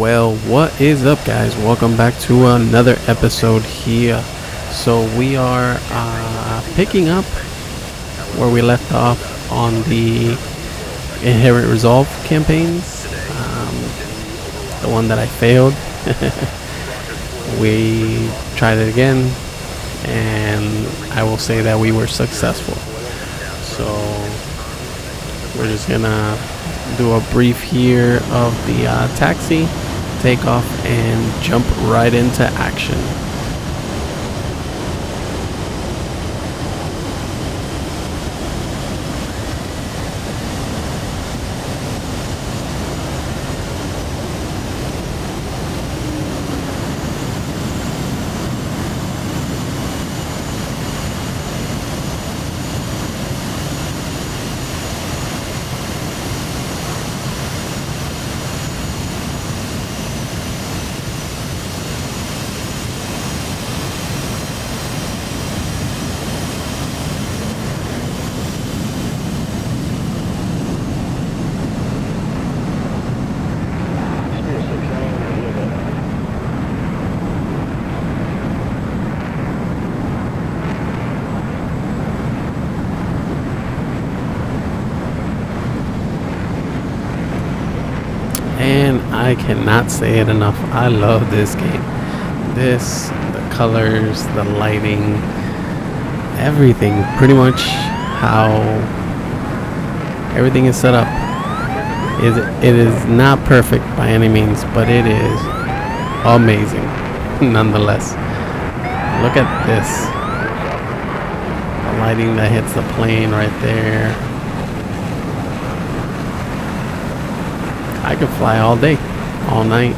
Well, what is up, guys? Welcome back to another episode here. So we are picking up where we left off on the Inherent Resolve campaigns, the one that I failed. We tried it again, and I will say that we were successful. So we're just gonna do a brief here of the taxi, takeoff, and jump right into action. And I cannot say it enough, I love this game. The colors, the lighting, everything, pretty much how everything is set up. It is not perfect by any means, but it is amazing nonetheless. Look at this. The lighting that hits the plane right there. I could fly all day, all night,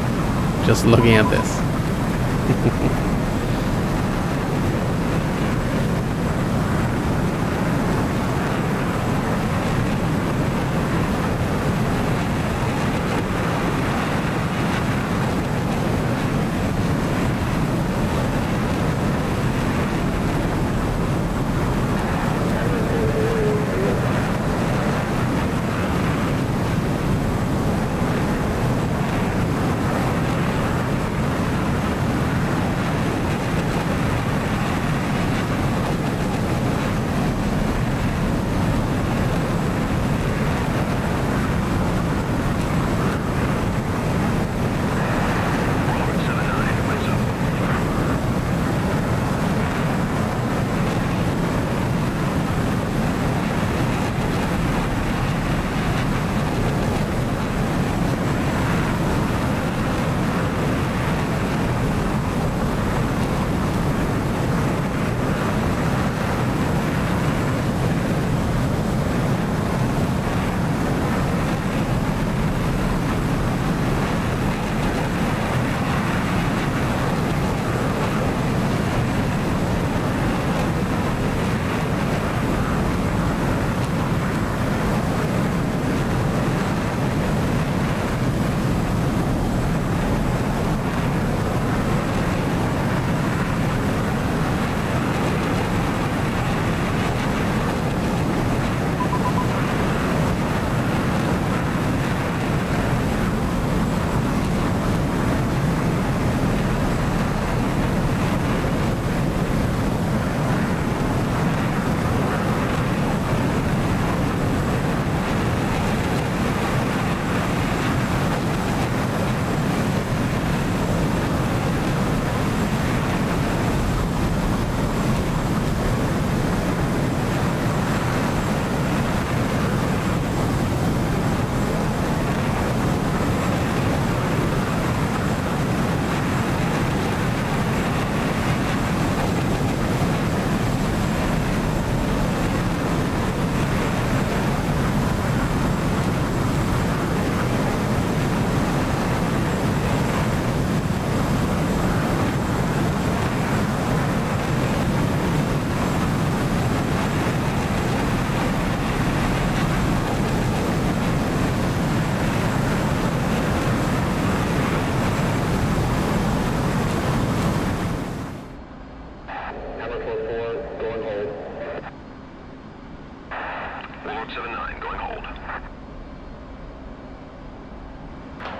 just looking at this.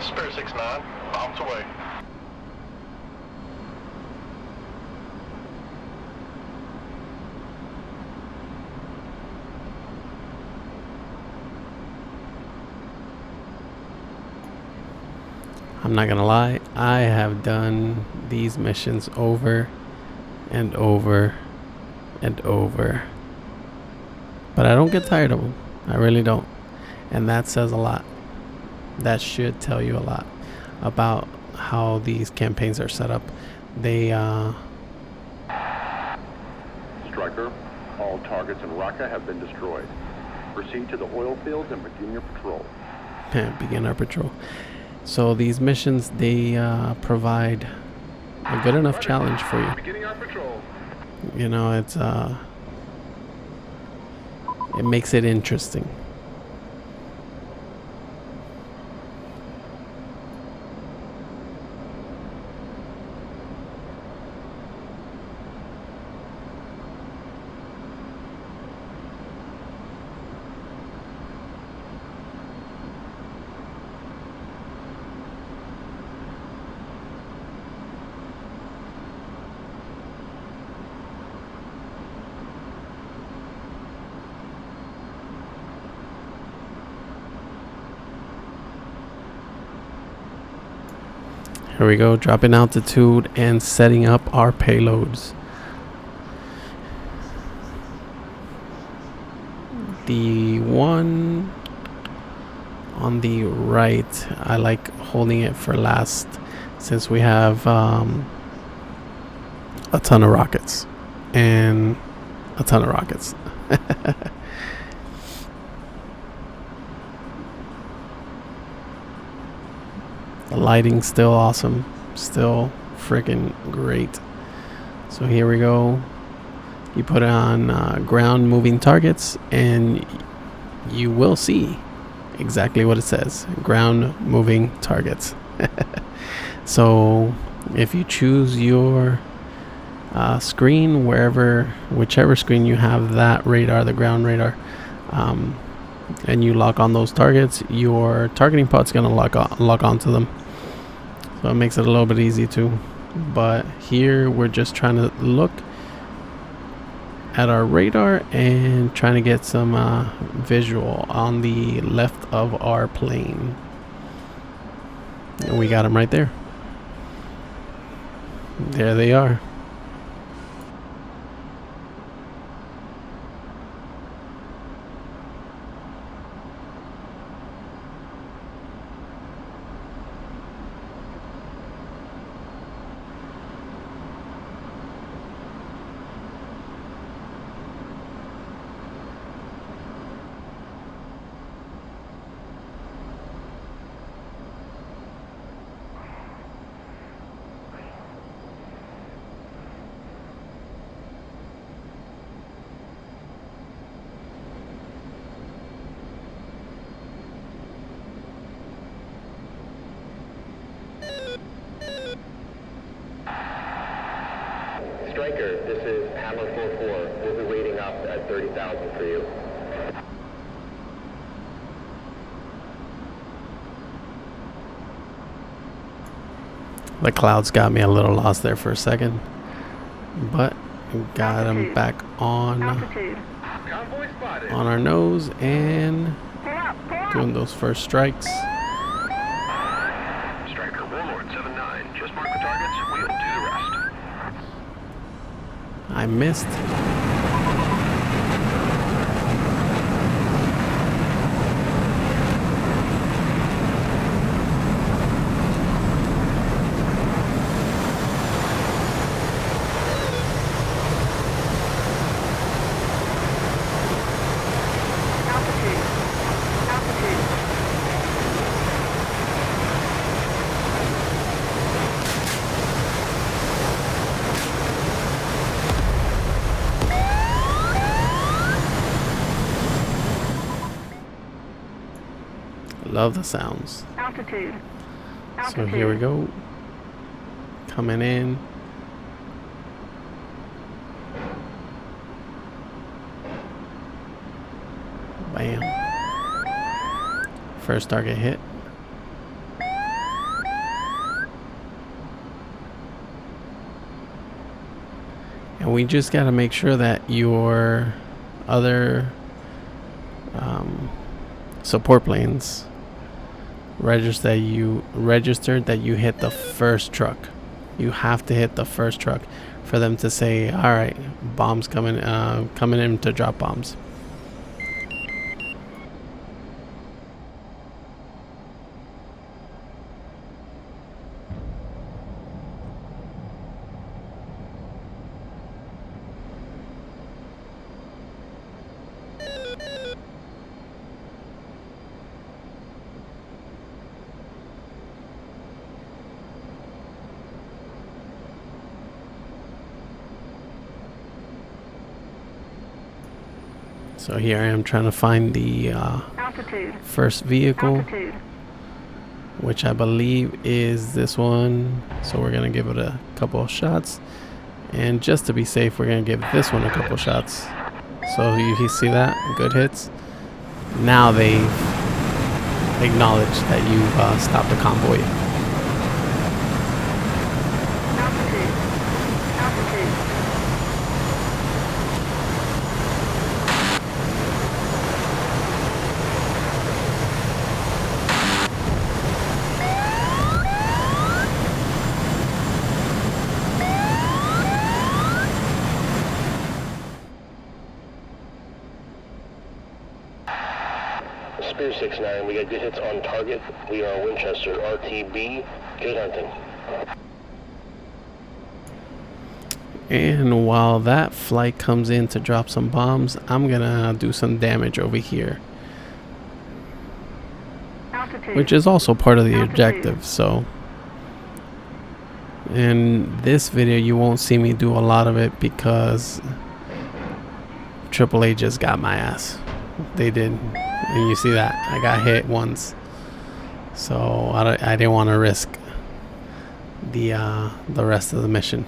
Spare 6-9, bombs away. I'm not gonna lie, I have done these missions over and over and over, but I don't get tired of them. I really don't, and that says a lot. That should tell you a lot about how these campaigns are set up. They Striker, all targets in Raqqa have been destroyed. Proceed to the oil fields and begin your patrol. begin our patrol. So these missions, they provide a good enough challenge for you. Beginning our patrol. You know, it makes it interesting. Here we go, dropping altitude and setting up our payloads. The one on the right, I like holding it for last since we have a ton of rockets and a ton of rockets. The lighting's still awesome, still freaking great. So here we go. You put it on ground moving targets and you will see exactly what it says, ground moving targets. So if you choose your screen, whichever screen you have that radar, the ground radar, and you lock on those targets, your targeting pod's gonna lock onto them. So it makes it a little bit easy too. But here we're just trying to look at our radar and trying to get some visual on the left of our plane. And we got them right there. There they are. Striker, this is Hammer 4-4. We'll be waiting up at 30,000 for you. The clouds got me a little lost there for a second, but got him back on our nose and doing those first strikes. Striker, Warlord 7-9. Just mark the targets. We'll do the rest. I missed. Love the sounds. Altitude. So here we go. Coming in. Bam. First target hit. And we just got to make sure that your other support planes registered that you hit the first truck. You have to hit the first truck for them to say, all right, bombs coming in to drop bombs. So here I am trying to find the first vehicle, which I believe is this one. So we're gonna give it a couple of shots, and just to be safe, we're gonna give this one a couple shots. So you see that? Good hits. Now they've acknowledged that you've stopped the convoy. Spear 6-9, we got good hits on target. We are Winchester, RTB, good hunting. And while that flight comes in to drop some bombs, I'm gonna do some damage over here, which is also part of the objective. So in this video you won't see me do a lot of it because AAA just got my ass. They did, and you see that I got hit once, so I didn't want to risk the rest of the mission.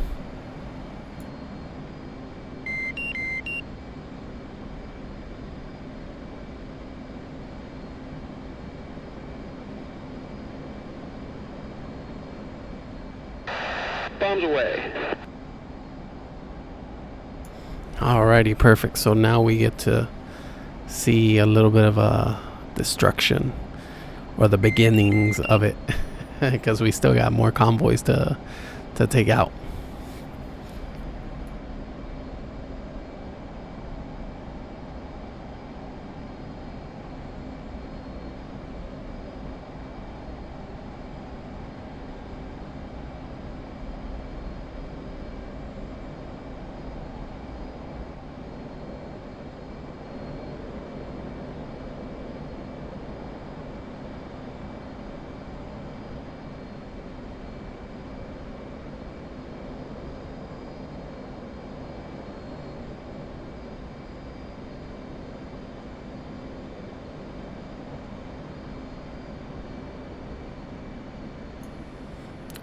Bombs away. Alrighty, perfect. So now we get to see a little bit of a destruction, or the beginnings of it, because we still got more convoys to take out.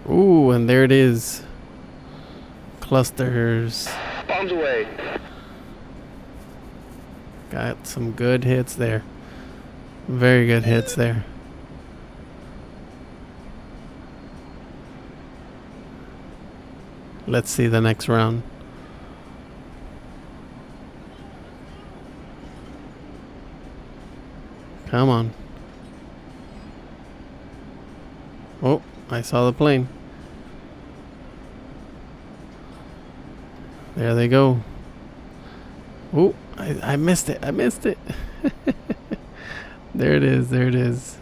Ooh, and there it is. Clusters. Bombs away. Got some good hits there. Very good hits there. Let's see the next round. Come on. Oh, I saw the plane. There they go. Oh, I missed it. I missed it. There it is. There it is.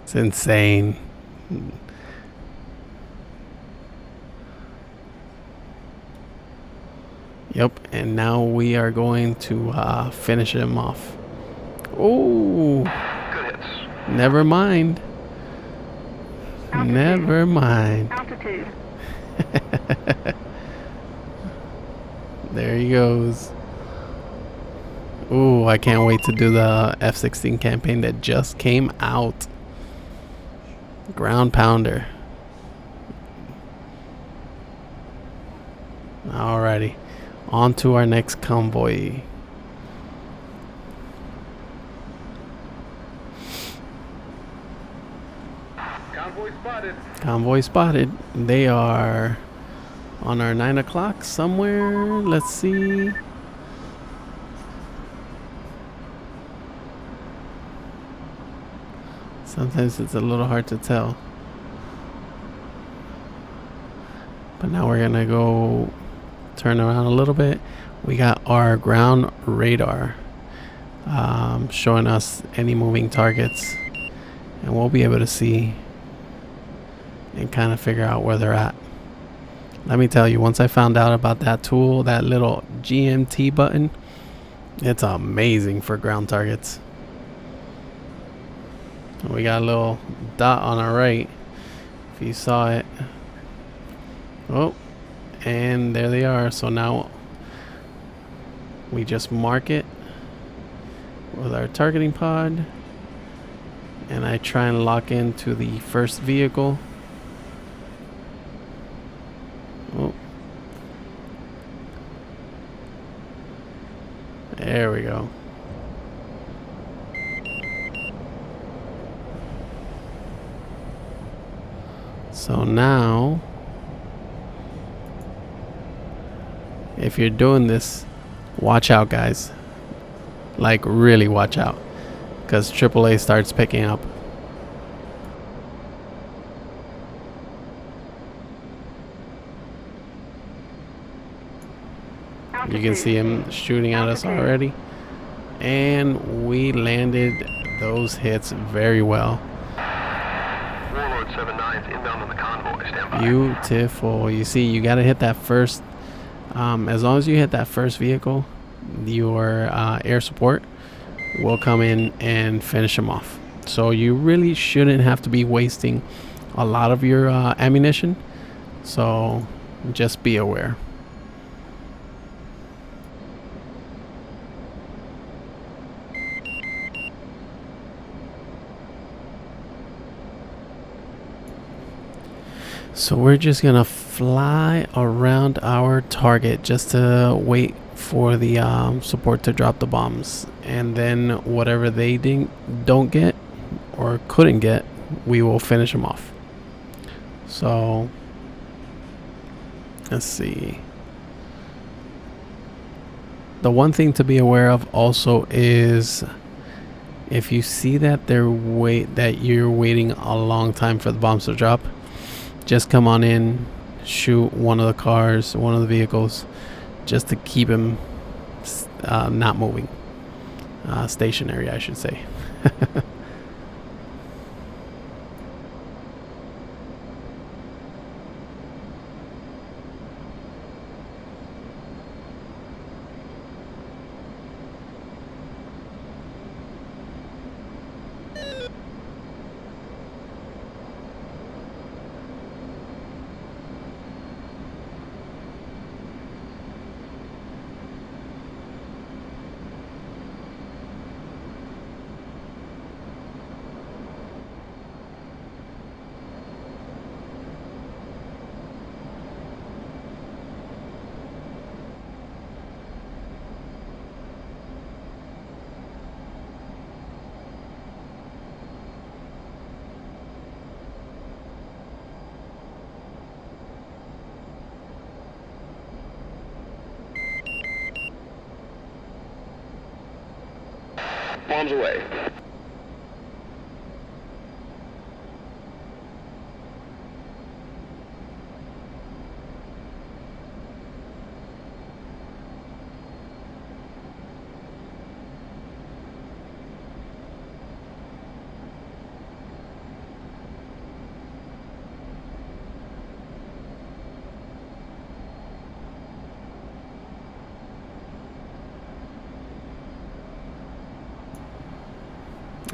It's insane. Yep, and now we are going to finish him off. Oh, Good hits. never mind. Never mind. Altitude. There he goes. Ooh, I can't wait to do the F-16 campaign that just came out. Ground pounder. Alrighty, on to our next convoy. Count Convoy spotted. They are on our 9 o'clock somewhere. Let's see. Sometimes it's a little hard to tell. But now we're gonna go turn around a little bit. We got our ground radar showing us any moving targets, and we'll be able to see and kind of figure out where they're at. Let me tell you, once I found out about that tool, that little GMT button, it's amazing for ground targets. We got a little dot on our right, if you saw it. Oh, and there they are. So now we just mark it with our targeting pod, and I try and lock into the first vehicle. Oh, there we go. So now, if you're doing this, watch out, guys. Like, really watch out, because AAA starts picking up. You can see him shooting at us already. And we landed those hits very well. Warlord 79's inbound on the convoy. Stand by. Beautiful. You see, you got to hit that first. As long as you hit that first vehicle, your air support will come in and finish them off. So you really shouldn't have to be wasting a lot of your ammunition. So just be aware. So we're just gonna fly around our target just to wait for the support to drop the bombs, and then whatever they don't get or couldn't get, we will finish them off. So let's see. The one thing to be aware of also is if you see that you're waiting a long time for the bombs to drop, just come on in, shoot one of the cars, one of the vehicles, just to keep him not moving. Stationary, I should say. Bombs away.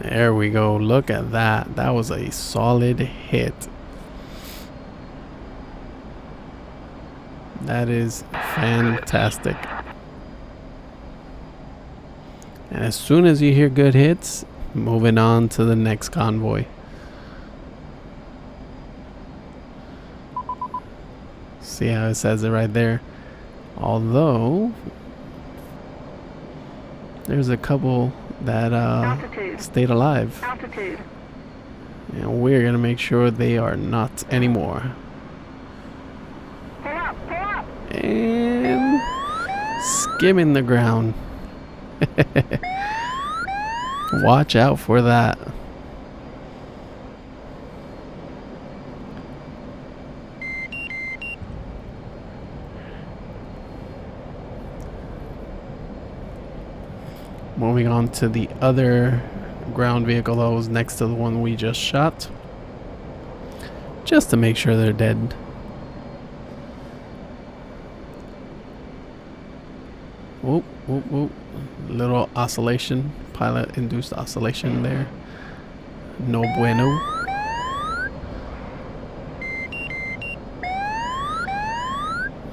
There we go. Look at that. That was a solid hit. That is fantastic. And as soon as you hear good hits, moving on to the next convoy. See how it says it right there? Although there's a couple that stayed alive. Altitude. And we're gonna make sure they are not anymore. And skimming the ground. Watch out for that. Moving on to the other ground vehicle that was next to the one we just shot, just to make sure they're dead. Whoop, whoop, whoop. Little oscillation, pilot induced oscillation there. No bueno.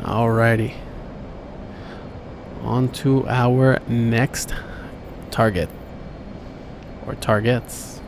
Alrighty. On to our next target. Or targets.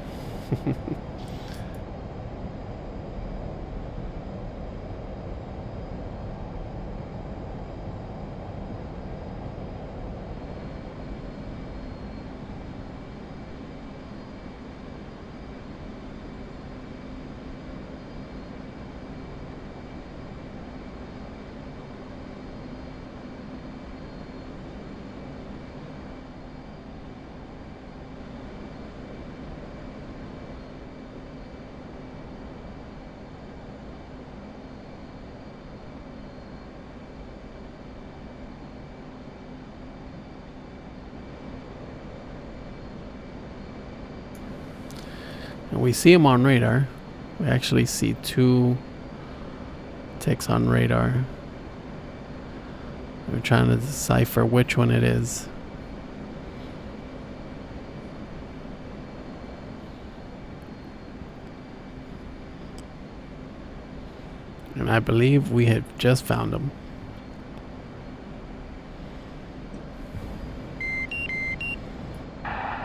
And we see them on radar. We actually see two ticks on radar. We're trying to decipher which one it is. And I believe we had just found them.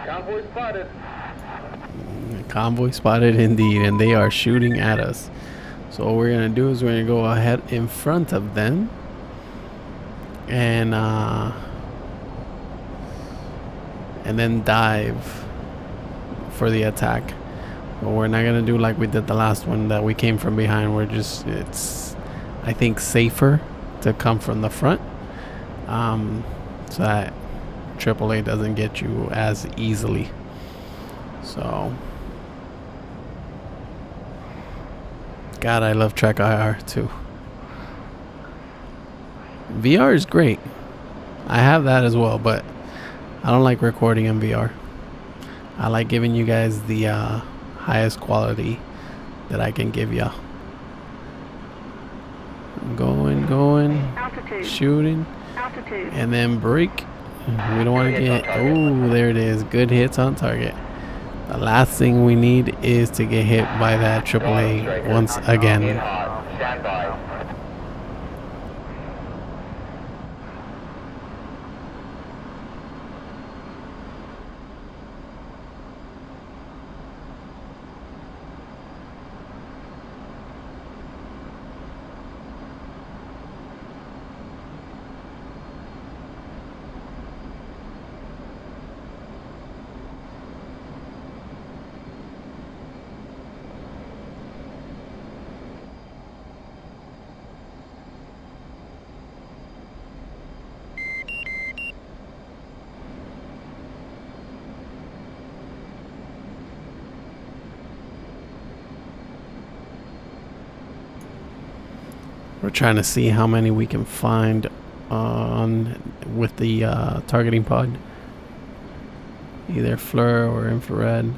Convoy spotted. Convoy spotted indeed, and they are shooting at us. So what we're gonna do is we're gonna go ahead in front of them and then dive for the attack. But we're not gonna do like we did the last one that we came from behind. We're just, it's, I think, safer to come from the front, so that AAA doesn't get you as easily. So God, I love TrackIr too. VR is great. I have that as well, but I don't like recording in VR. I like giving you guys the highest quality that I can give you. Going, Altitude. shooting, Altitude. and then brake. We don't want to get, oh, there it is. Good hits on target. The last thing we need is to get hit by that AAA once again. Stand by. We're trying to see how many we can find on with the targeting pod, either FLIR or infrared.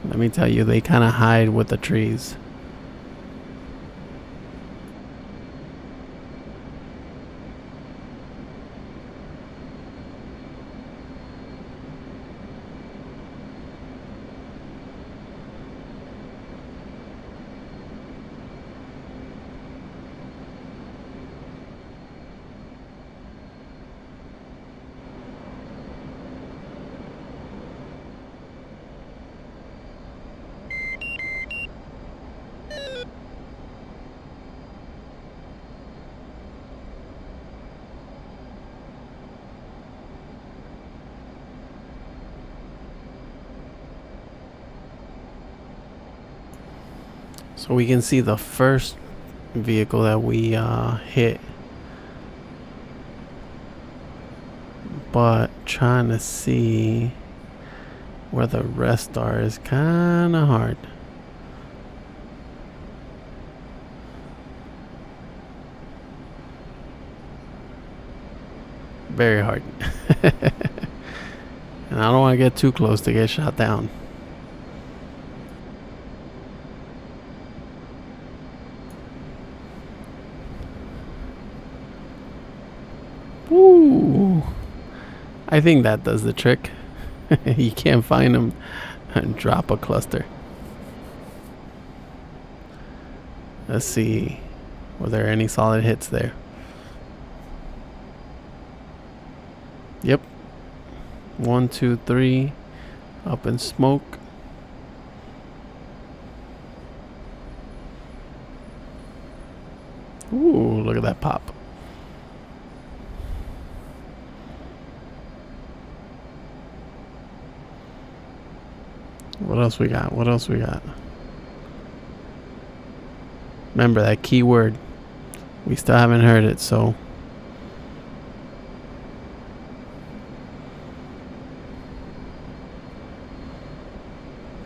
Let me tell you, they kind of hide with the trees. So we can see the first vehicle that we hit, but trying to see where the rest are is kind of hard. Very hard. And I don't want to get too close to get shot down. Woo! I think that does the trick. You can't find them and drop a cluster. Let's see. Were there any solid hits there? Yep. 1, 2, 3. Up in smoke. Ooh, look at that pop. What else we got? What else we got? Remember that keyword. We still haven't heard it, so.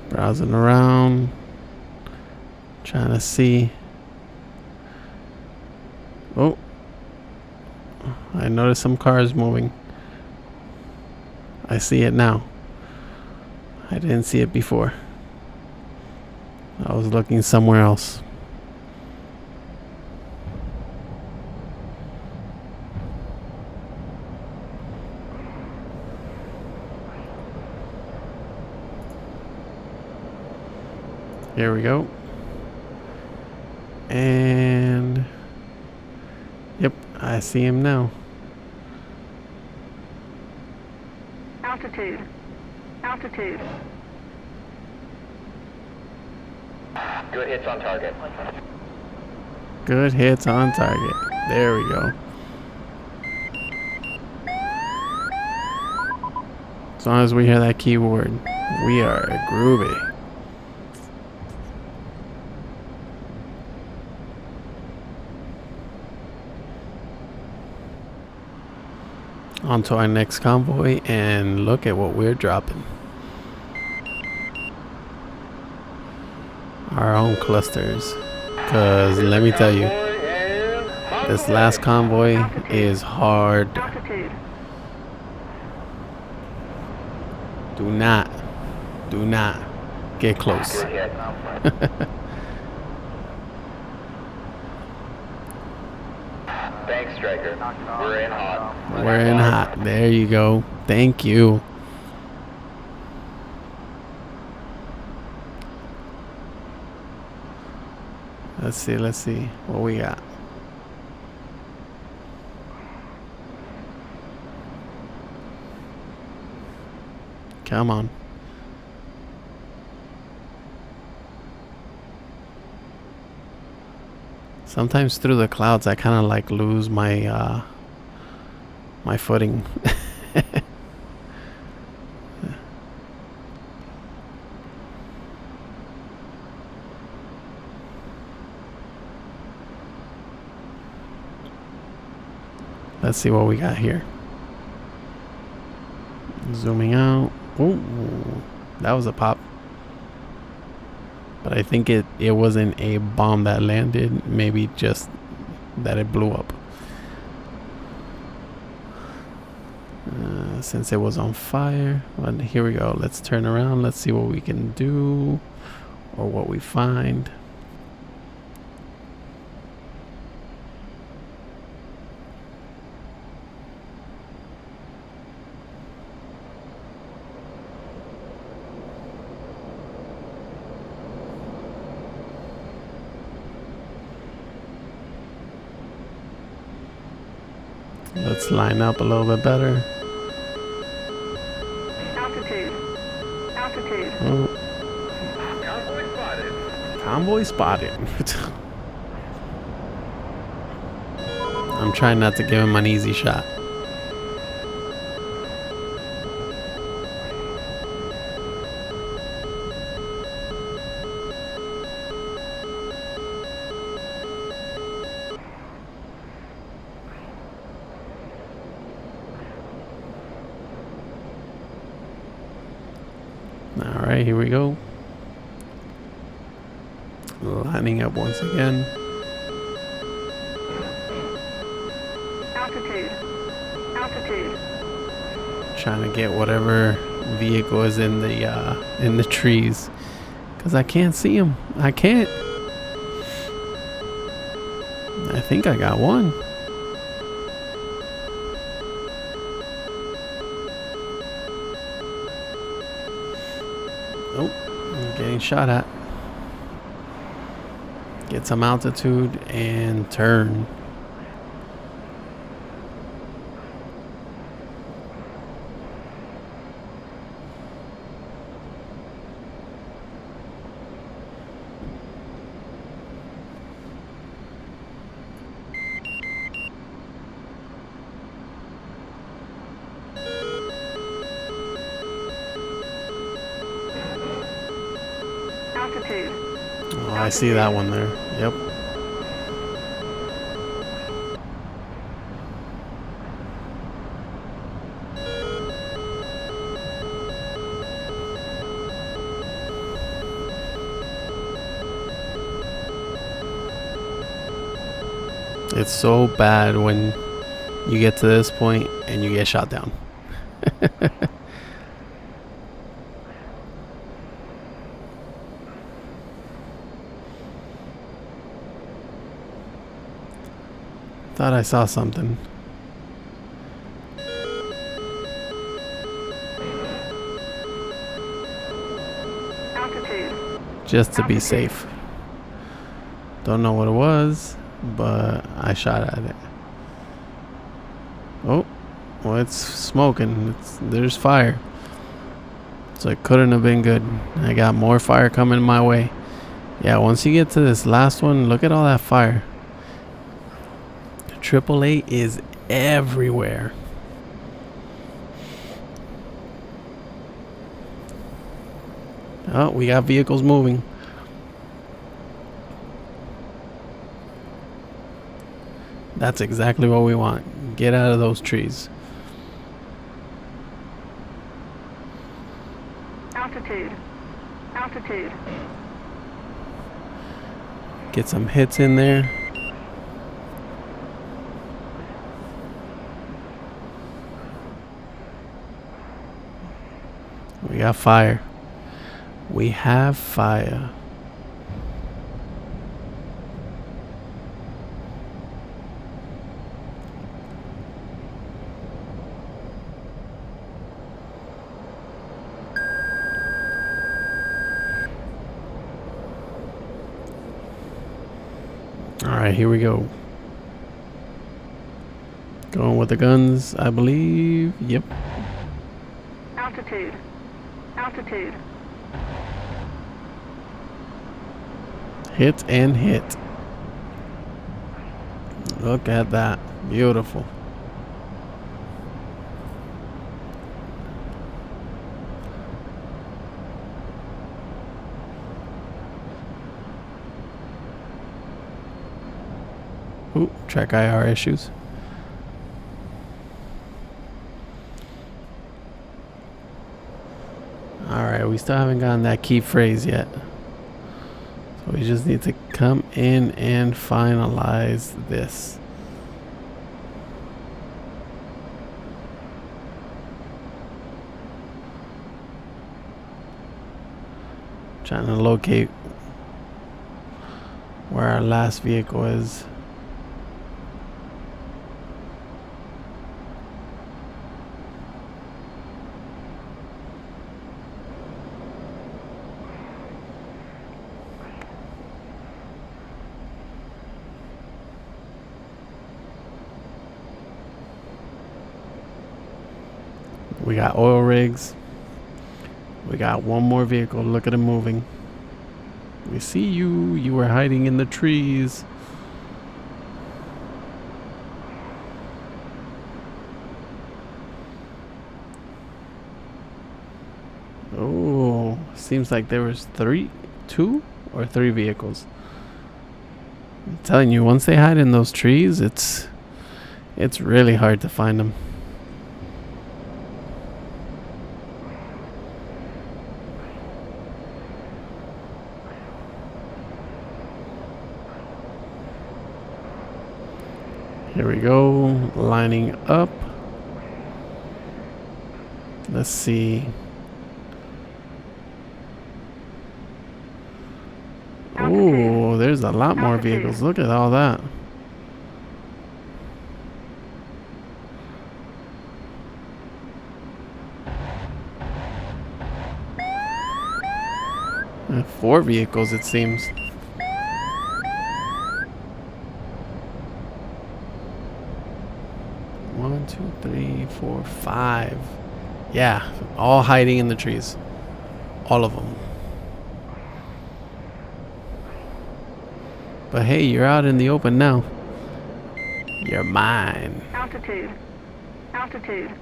Browsing around. Trying to see. Oh. I noticed some cars moving. I see it now. I didn't see it before. I was looking somewhere else. Here we go. And yep, I see him now. Altitude. Altitude. Good hits on target. Good hits on target. There we go. As long as we hear that keyword, we are groovy. On to our next convoy, and look at what we're dropping. Our own clusters. Because let me tell you, this last convoy is hard. Altitude. Do not get close. Thanks, Striker. We're in hot. We're in hot. There you go. Thank you. Let's see what we got. Come on. Sometimes through the clouds I kind of like lose my my footing. Let's see what we got here. Zooming out. Ooh, that was a pop. But I think it wasn't a bomb that landed. Maybe just that it blew up. Since it was on fire. But here we go. Let's turn around. Let's see what we can do. Or what we find. Let's line up a little bit better. Altitude. Altitude. Oh, Convoy spotted. convoy spotted. I'm trying not to give him an easy shot. All right, here we go. Lining up once again. Altitude. Altitude. Trying to get whatever vehicle is in the trees, because I can't see them. I can't. I think I got one. Oh, I'm getting shot at. Get some altitude and turn. Altitude. Oh, I see that one there. Yep. It's so bad when you get to this point and you get shot down. Thought I saw something. Altitude. Just to be safe. Don't know what it was, but I shot at it. Oh, well, it's smoking. There's fire. So it couldn't have been good. I got more fire coming my way. Yeah, once you get to this last one, look at all that fire. AAA is everywhere. Oh, we got vehicles moving. That's exactly what we want. Get out of those trees. Altitude. Altitude. Get some hits in there. We got fire. We have fire. Alright, here we go. Going with the guns, I believe. Yep. Altitude. Altitude. Hit and hit. Look at that. Beautiful. Ooh, TrackIr issues. Alright, we still haven't gotten that key phrase yet. So we just need to come in and finalize this. Trying to locate where our last vehicle is. We got oil rigs. We got one more vehicle. Look at it moving. We see you. You were hiding in the trees. Oh, seems like there was two or three vehicles. I'm telling you, once they hide in those trees, it's really hard to find them. Here we go, lining up. Let's see. Ooh, there's a lot more vehicles. Look at all that. Four vehicles, it seems. One, two, three, four, five. Yeah, all hiding in the trees. All of them. But hey, you're out in the open now. You're mine. Altitude. Altitude.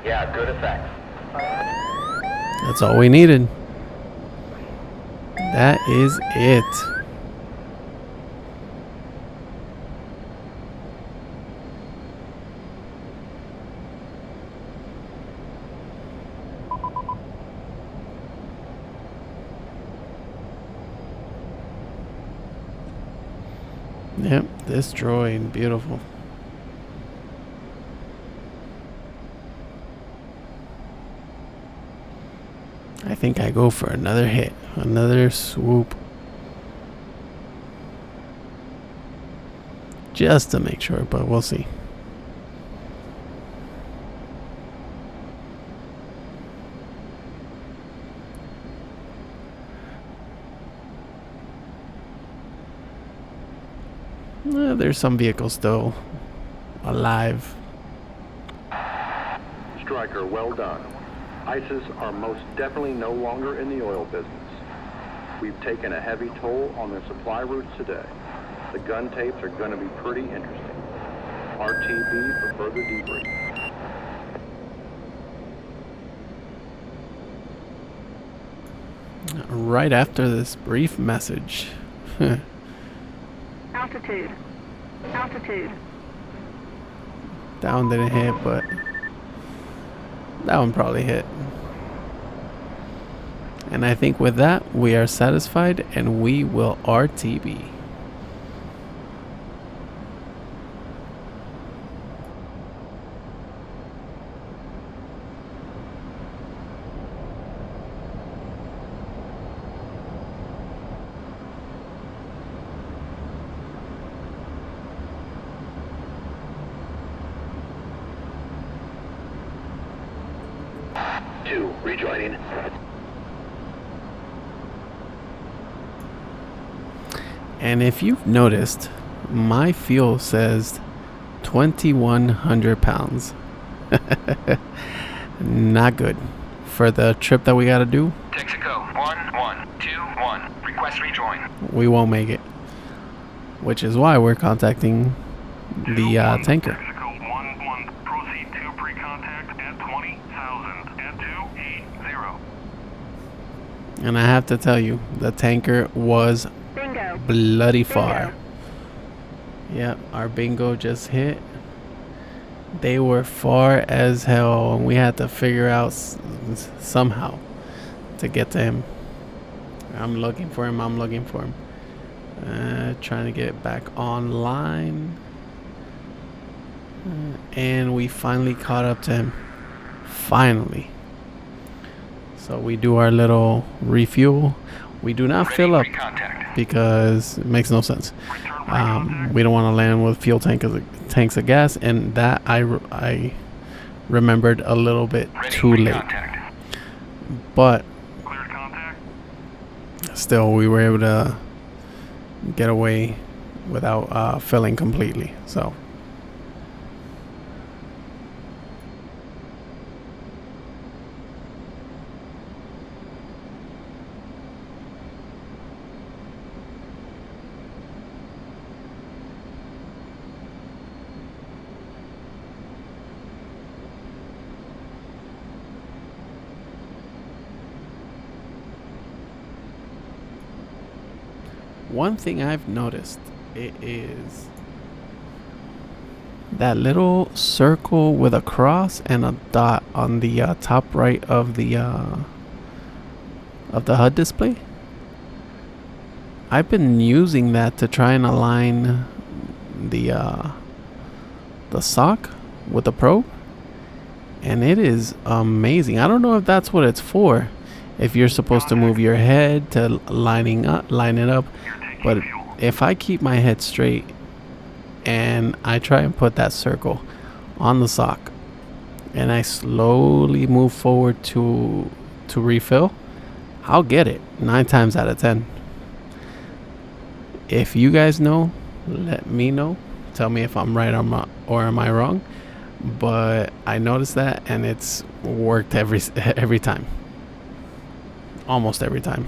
Yeah, good effects. That's all we needed. That is it. Yep, this droid, beautiful. I think I go for another hit, another swoop. Just to make sure, but we'll see. There's some vehicles still alive. Striker, well done. Asus are most definitely no longer in the oil business. We've taken a heavy toll on their supply routes today. The gun tapes are going to be pretty interesting. RTB for further debrief. Right after this brief message. Altitude. Altitude. That one didn't hit, but that one probably hit. And I think with that, we are satisfied and we will RTB. Rejoining. And if you've noticed, my fuel says 2,100 pounds. Not good for the trip that we got to do. Texaco 1121. Request rejoin. We won't make it, which is why we're contacting the tanker. Texaco 11, proceed to pre-contact at 20,000 at 280. And I have to tell you, the tanker was Bingo. bloody far. Bingo. Yep, our bingo just hit. They were far as hell, and we had to figure out somehow to get to him. I'm looking for him. Trying to get back online. And we finally caught up to him. Finally. So we do our little refuel. We do not fill up because it makes no sense. We don't want to land with fuel tanks of gas, and that I remembered a little bit too late. But still, we were able to get away without filling completely. So. One thing I've noticed, it is that little circle with a cross and a dot on the top right of the HUD display. I've been using that to try and align the sock with the probe, and it is amazing. I don't know if that's what it's for, if you're supposed to move your head to line it up, but if I keep my head straight and I try and put that circle on the sock and I slowly move forward to refill, I'll get it 9 times out of 10. If you guys know, let me know. Tell me if I'm right or am I wrong. But I noticed that, and it's worked every time. Almost every time.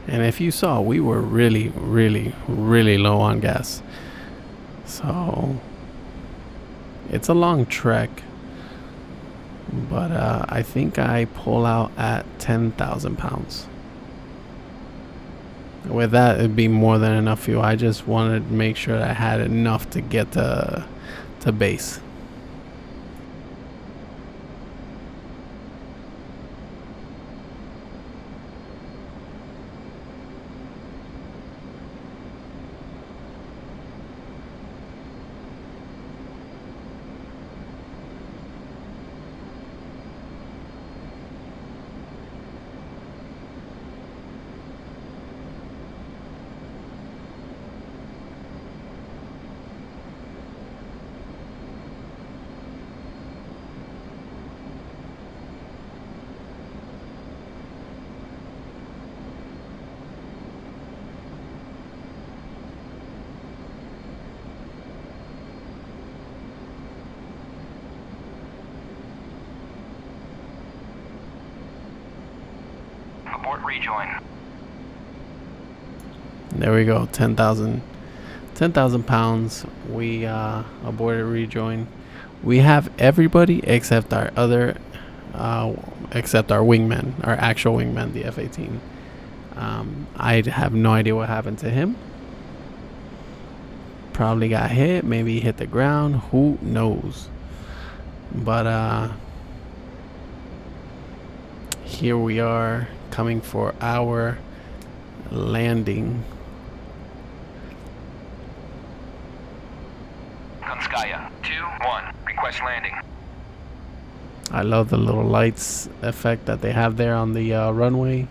And if you saw, we were really low on gas. So it's a long trek. But I think I pull out at 10,000 pounds. With that, it'd be more than enough fuel. I just wanted to make sure that I had enough to get to base. Abort rejoin. There we go. 10,000 pounds. We aborted rejoin. We have everybody except our other except our wingman, our actual wingman, the F-18. I have no idea what happened to him. Probably got hit, maybe hit the ground, who knows. But here we are coming for our landing. Konskaya 2-1, request landing. I love the little lights effect that they have there on the runway.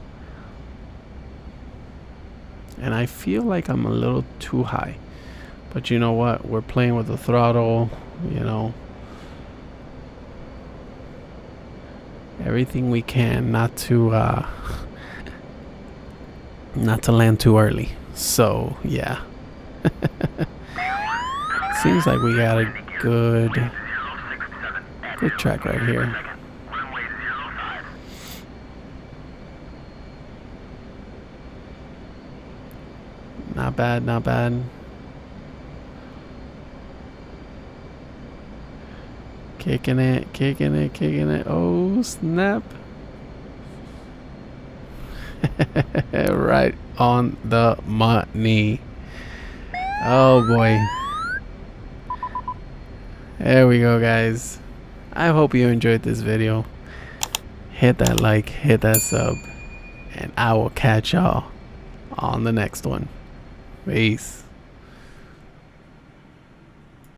And I feel like I'm a little too high. But you know what? We're playing with the throttle, you know. Everything we can not to land too early. So, yeah. Seems like we got a good track right here. Not bad, not bad. Kicking it, kicking it, kicking it. Oh, snap. Right on the money. Oh boy. There we go, guys. I hope you enjoyed this video. Hit that like, hit that sub, and I will catch y'all on the next one. Peace.